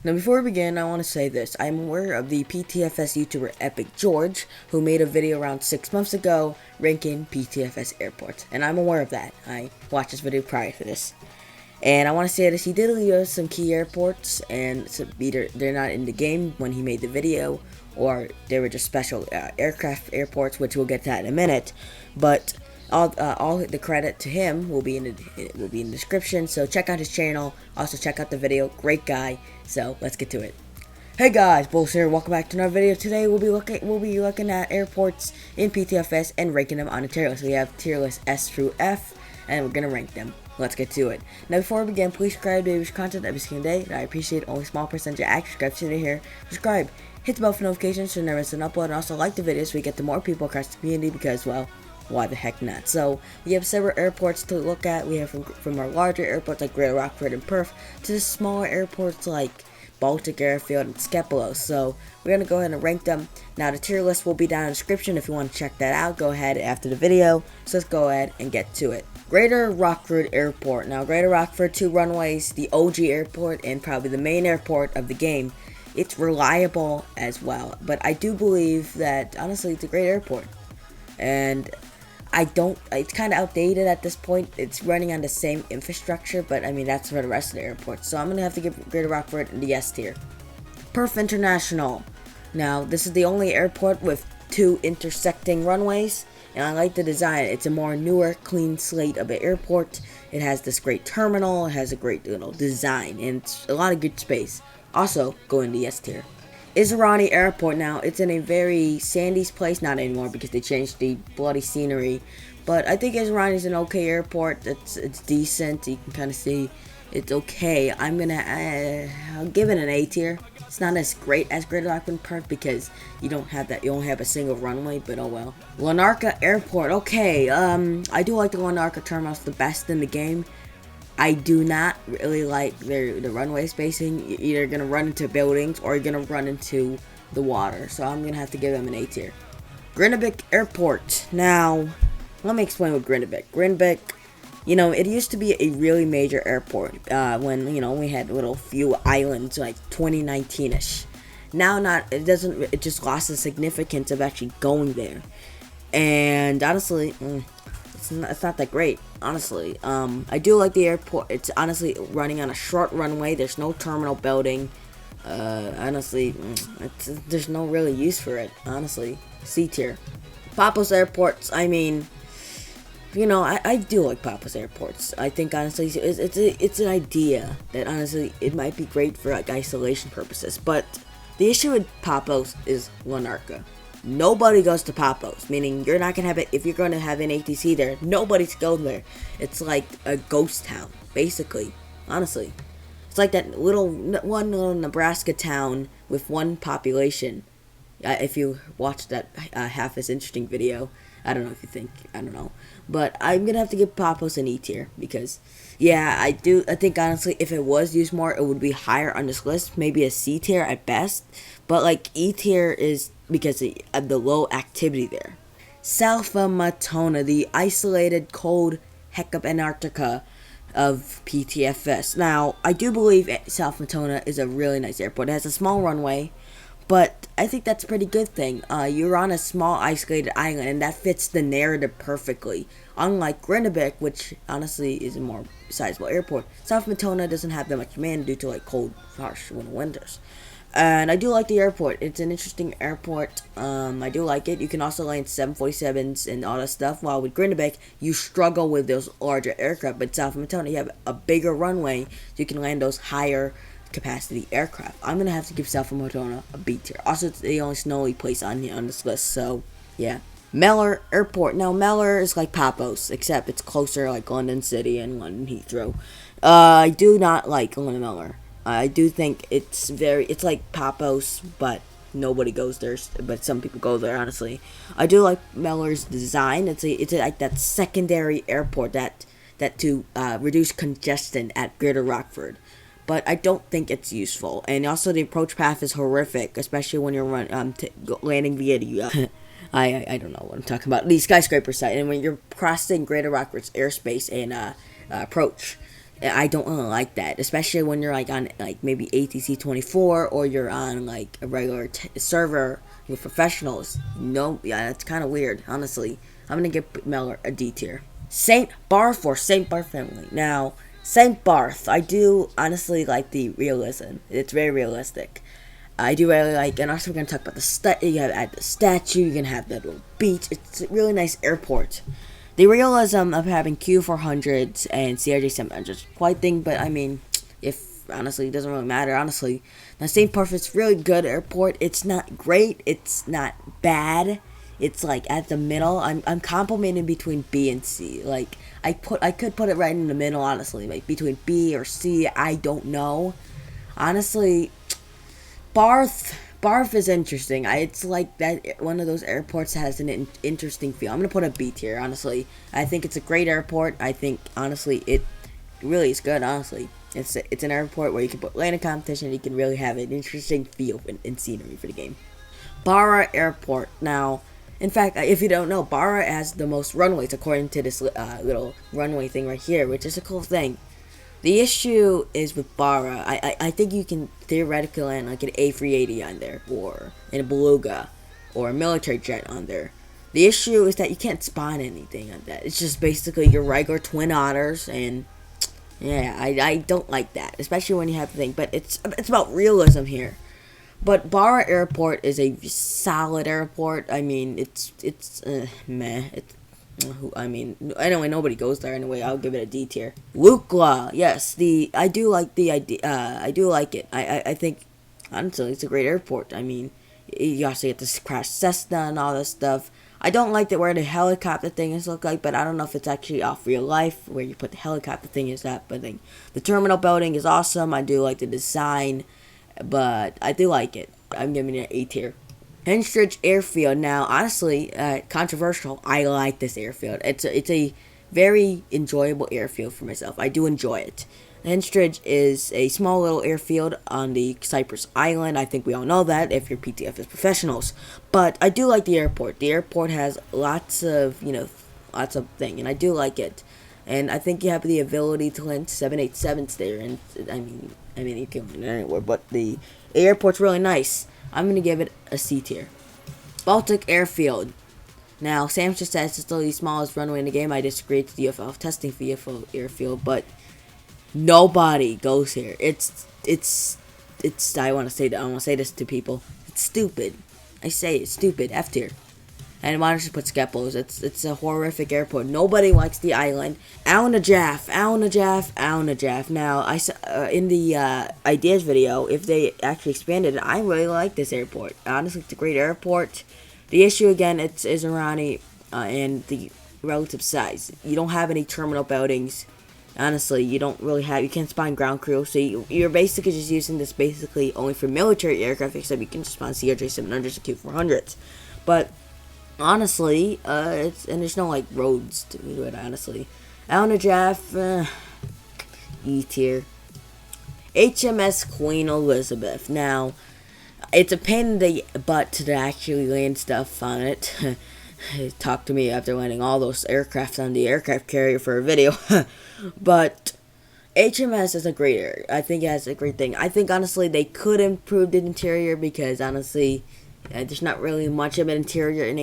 Now, before we begin, I want to say this. I'm aware of the PTFS YouTuber Epic George, who made a video around 6 months ago ranking PTFS airports. And I'm aware of that. I watched this video prior to this. And I want to say this, he did leave us some key airports, and either they're not in the game when he made the video, or they were just special aircraft airports, which we'll get to that in a minute. But all the credit to him will be in the description. So check out his channel. Also check out the video. Great guy. So let's get to it. Hey guys, Bulls here. Welcome back to another video. Today we'll be looking at airports in PTFS and ranking them on a tier list. We have tier list S through F, and we're gonna rank them. Let's get to it. Now, before we begin, please subscribe to David's content every single day. And I appreciate only a small percentage of actually subscribe to here. Subscribe, hit the bell for notifications so you never miss an upload, and also like the video so we get to more people across the community because, well, why the heck not? So we have several airports to look at. We have from our larger airports like Greater Rockroot and Perf to the smaller airports like Baltic Airfield and Skepelos. So we're going to go ahead and rank them. Now the tier list will be down in the description if you want to check that out. Go ahead after the video. So let's go ahead and get to it. Greater Rockroot Airport. Now Greater Rockroot, 2 runways, the OG airport and probably the main airport of the game. It's reliable as well, but I do believe that honestly it's a great airport. And it's kind of outdated at this point. It's running on the same infrastructure, but I mean, that's for the rest of the airports. So I'm going to have to give Greater Rockroot the S tier. Perf International. Now, this is the only airport with 2 intersecting runways, and I like the design. It's a more newer, clean slate of an airport. It has this great terminal. It has a great design, and it's a lot of good space. Also, go in the S tier. Irani Airport. Now, it's in a very sandy place, not anymore because they changed the bloody scenery, but I think Irani is an okay airport. It's decent. You can kind of see it's okay. I'll give it an A tier. It's not as great as Greater Rockroot Perf because you don't have that. You only have a single runway, but oh well. Lanarka Airport. Okay, I do like the Lanarka terminal. It's the best in the game. I do not really like the runway spacing. You're either going to run into buildings or you're going to run into the water. So I'm going to have to give them an A tier. Grindavik Airport. Now, let me explain what Grindavik. Grindavik, it used to be a really major airport when, we had little few islands like 2019-ish. Now it just lost the significance of actually going there. And honestly, it's not that great, honestly. I do like the airport. It's honestly running on a short runway. There's no terminal building. Honestly, there's no really use for it, honestly. C tier. Papos Airports, I mean, I do like Papos Airports. I think, honestly, it's an idea that, honestly, it might be great for, like, isolation purposes. But the issue with Papos is Lanarka. Nobody goes to Papos, meaning you're not going to have it. If you're going to have an ATC there, nobody's going there. It's like a ghost town, basically, honestly. It's like that one little Nebraska town with 1 population. If you watch that half as interesting video, I don't know if you think, I don't know. But I'm going to have to give Papos an E tier because, yeah, I think, honestly, if it was used more, it would be higher on this list. Maybe a C tier at best. But, like, E tier is because of the low activity there. Salvamatona, the isolated cold heck of Antarctica of PTFS. Now, I do believe Salvamatona is a really nice airport. It has a small runway, but I think that's a pretty good thing. You're on a small isolated island, and that fits the narrative perfectly. Unlike Grindavik, which honestly is a more sizable airport, Salvamatona doesn't have that much demand due to like cold, harsh winters. And I do like the airport. It's an interesting airport. I do like it. You can also land 747s and all that stuff. While with Grindavik, you struggle with those larger aircraft. But Salvamatona, you have a bigger runway, so you can land those higher capacity aircraft. I'm gonna have to give Salvamatona a B tier. Also, it's the only snowy place on this list. So yeah. Mellor Airport. Now Mellor is like Papos, except it's closer, like London City and London Heathrow. I do not like London Mellor. I do think it's like Papos, but nobody goes there, but some people go there, honestly. I do like Mellor's design. It's like that secondary airport that to reduce congestion at Greater Rockford. But I don't think it's useful. And also the approach path is horrific, especially when you're landing via the I don't know what I'm talking about. The skyscraper site, and when you're crossing Greater Rockford's airspace and approach. I don't really like that, especially when you're like on like maybe ATC 24 or you're on like a regular server with professionals. No, yeah, that's kind of weird. Honestly, I'm gonna give Mellor a D tier. Saint Barth or Saint Barth family. Now, Saint Barth, I do honestly like the realism. It's very realistic. I do really like, and also we're gonna talk about you have add the statue. You can have that little beach. It's a really nice airport. The realism of having Q400s and CRJ700s quite thing, but I mean, if honestly, it doesn't really matter. Honestly, now St. Perf is really good airport. It's not great. It's not bad. It's like at the middle. I'm complimenting between B and C. Like I could put it right in the middle. Honestly, like between B or C. I don't know. Honestly, Barth is interesting. It's like that one of those airports that has an interesting feel. I'm gonna put a B tier. Honestly, I think it's a great airport. I think honestly it really is good. Honestly, it's an airport where you can put landing competition. You can really have an interesting feel and scenery for the game. Barra Airport. Now, in fact, if you don't know, Barra has the most runways according to this little runway thing right here, which is a cool thing. The issue is with Barra, I think you can theoretically land like an A380 on there, or in a Beluga, or a military jet on there. The issue is that you can't spawn anything on that. It's just basically your regular Twin Otters, and yeah, I don't like that, especially when you have the thing. But it's about realism here. But Barra Airport is a solid airport. I mean, it's meh. I mean, anyway, nobody goes there anyway. I'll give it a D tier. Lukla, yes, I do like the idea. I do like it. I think honestly, it's a great airport. I mean, you also get to crash Cessna and all this stuff. I don't like that where the helicopter thing is look like, but I don't know if it's actually off real life where you put the helicopter thing is that. But the terminal building is awesome. I do like the design, but I do like it. I'm giving it an A tier. Henstridge Airfield. Now, honestly, controversial. I like this airfield. It's a very enjoyable airfield for myself. I do enjoy it. Henstridge is a small little airfield on the Cyprus Island. I think we all know that if you're PTFS professionals. But I do like the airport. The airport has lots of thing, and I do like it. And I think you have the ability to land 787s there. And I mean, you can land anywhere. But the airport's really nice. I'm going to give it a C tier. Baltic Airfield. Now, Sam just says it's still the smallest runway in the game. I disagree. It's the Ufo Testing Airfield, but nobody goes here. It's I want to say this to people. It's stupid. I say it's stupid. F tier. And why don't you put Skeppos? It's a horrific airport. Nobody likes the island. Al Najaf. Now, I saw in the ideas video, if they actually expanded it, I really like this airport. Honestly, it's a great airport. The issue again, is Irani and the relative size. You don't have any terminal buildings. Honestly, you can't spawn ground crew, so you're basically just using this basically only for military aircraft, except you can just spawn CRJ700s and Q400s. But honestly, there's no like roads to do it. Honestly, Al Najaf, E tier. HMS Queen Elizabeth. Now, it's a pain in the butt to actually land stuff on it. Talk to me after landing all those aircraft on the aircraft carrier for a video. But HMS is a great area. I think it has a great thing. I think honestly they could improve the interior because honestly, there's not really much of an interior on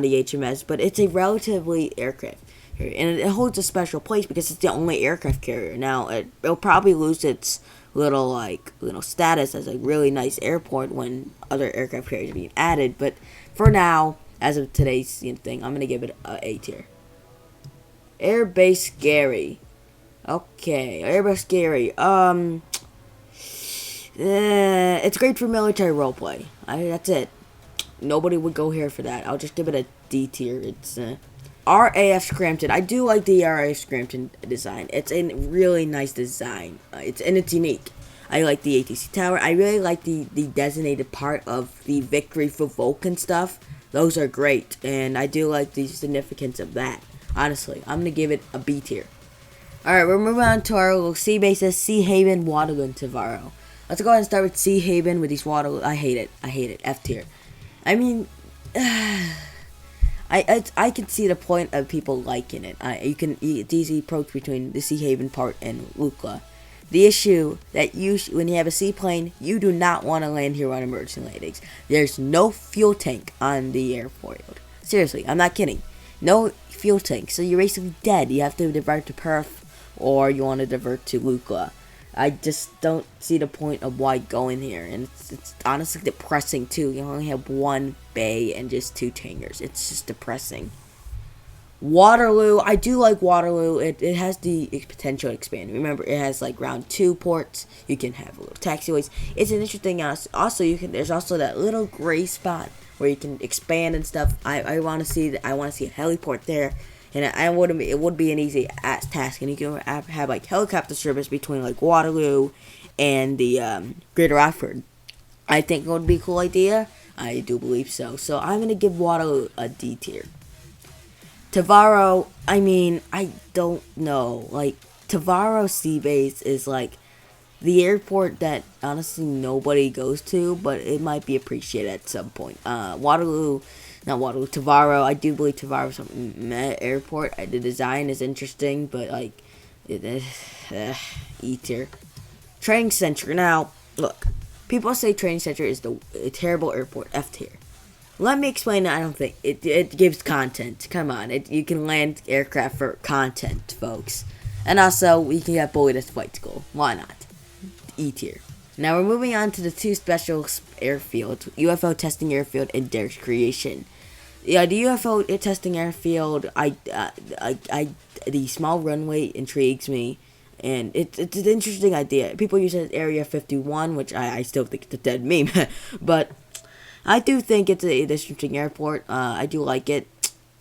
the HMS, but it's a relatively aircraft carrier, and it holds a special place because it's the only aircraft carrier. Now, it'll probably lose its little status as a really nice airport when other aircraft carriers are being added, but for now, as of today's thing, I'm gonna give it a A tier. Airbase Gary. Okay, Airbase Gary. It's great for military roleplay. That's it. Nobody would go here for that. I'll just give it a D tier. It's RAF Scrampton. I do like the RAF Scrampton design. It's a really nice design. It's unique. I like the ATC tower. I really like the designated part of the Victory for Vulcan stuff. Those are great, and I do like the significance of that. Honestly, I'm gonna give it a B tier. All right, we're moving on to our little sea bases: Sea Haven, Waterloo, and Tavaro. Let's go ahead and start with Sea Haven with these Waterloo. I hate it. F tier. I mean, I can see the point of people liking it. It's easy approach between the Sea Haven part and Lukla. The issue that when you have a seaplane, you do not want to land here on emergency landings. There's no fuel tank on the airport. Seriously, I'm not kidding. No fuel tank, so you're basically dead. You have to divert to Perf, or you want to divert to Lukla. I just don't see the point of why going here, and it's honestly depressing too. You only have one bay and just 2 tankers. It's just depressing. Waterloo, I do like Waterloo. It has the potential to expand. Remember, it has like round 2 ports. You can have little taxiways. It's an interesting house. Also, there's also that little gray spot where you can expand and stuff. I want to see a heliport there, and it would be an easy task. And you can have like helicopter service between like Waterloo and the Greater Rockford. I think it would be a cool idea. I do believe so. So I'm gonna give Waterloo a D tier. Tavaro, I mean, I don't know. Like, Tavaro Sea Base is like the airport that honestly nobody goes to, but it might be appreciated at some point. Tavaro, I do believe Tavaro's a airport. The design is interesting, but like, E tier. Training Center. Now, look, people say Training Center is a terrible airport, F tier. Let me explain it. I don't think it gives content. Come on, you can land aircraft for content, folks. And also, we can get bullied at flight school. Why not? E tier. Now we're moving on to the 2 special airfields: UFO Testing Airfield and Derek's Creation. Yeah, the UFO Testing Airfield, the small runway intrigues me, and it's an interesting idea. People use it as Area 51, which I still think it's a dead meme, but I do think it's an interesting airport. I do like it.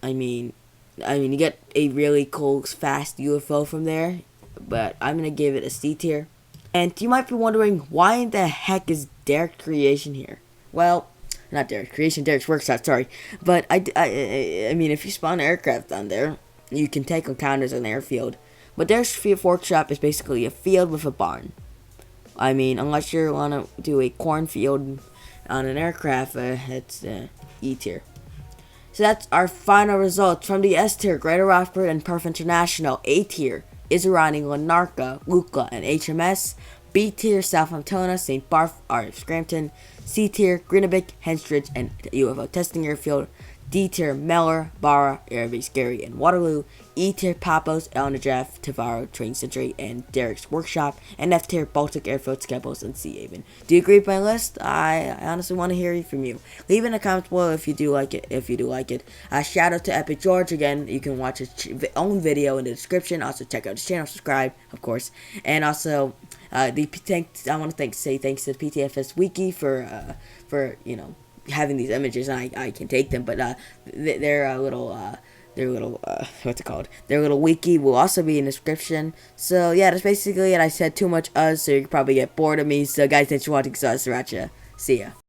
I mean, you get a really cool, fast UFO from there, but I'm gonna give it a C tier. And you might be wondering, why in the heck is Derek's Creation here? Well, not Derek's Creation, Derek's Workshop, sorry. But I mean, if you spawn an aircraft on there, you can take account as an airfield. But Derek's Workshop is basically a field with a barn. I mean, unless you want to do a cornfield on an aircraft, it's E tier. So that's our final results from the S tier: Greater Rockroot and Perf International. A tier is Irani, Lanarka, Lukla, and HMS. B tier: Southampton, St. Barth, RF Scranton. C tier: Greenwich, Henstridge, and UFO Testing Airfield. D tier: Mellor, Barra, Airbase Gary, and Waterloo. E tier: Papos, El Najaf, Tavaro, Train Century, and Derek's Workshop. And F tier: Baltic Airfield, Skeppos, and Sea Haven. Do you agree with my list? I honestly want to hear from you. Leave in the comments below if you do like it. Shout out to Epic George again. You can watch his own video in the description. Also check out his channel, subscribe, of course. And also, I want to say thanks to the PTFS Wiki for having these images, and I can take them, but their little what's it called? Their little wiki will also be in the description. So yeah, that's basically it. I said too much so you probably get bored of me. So guys, thanks for watching. So Sriracha. See ya.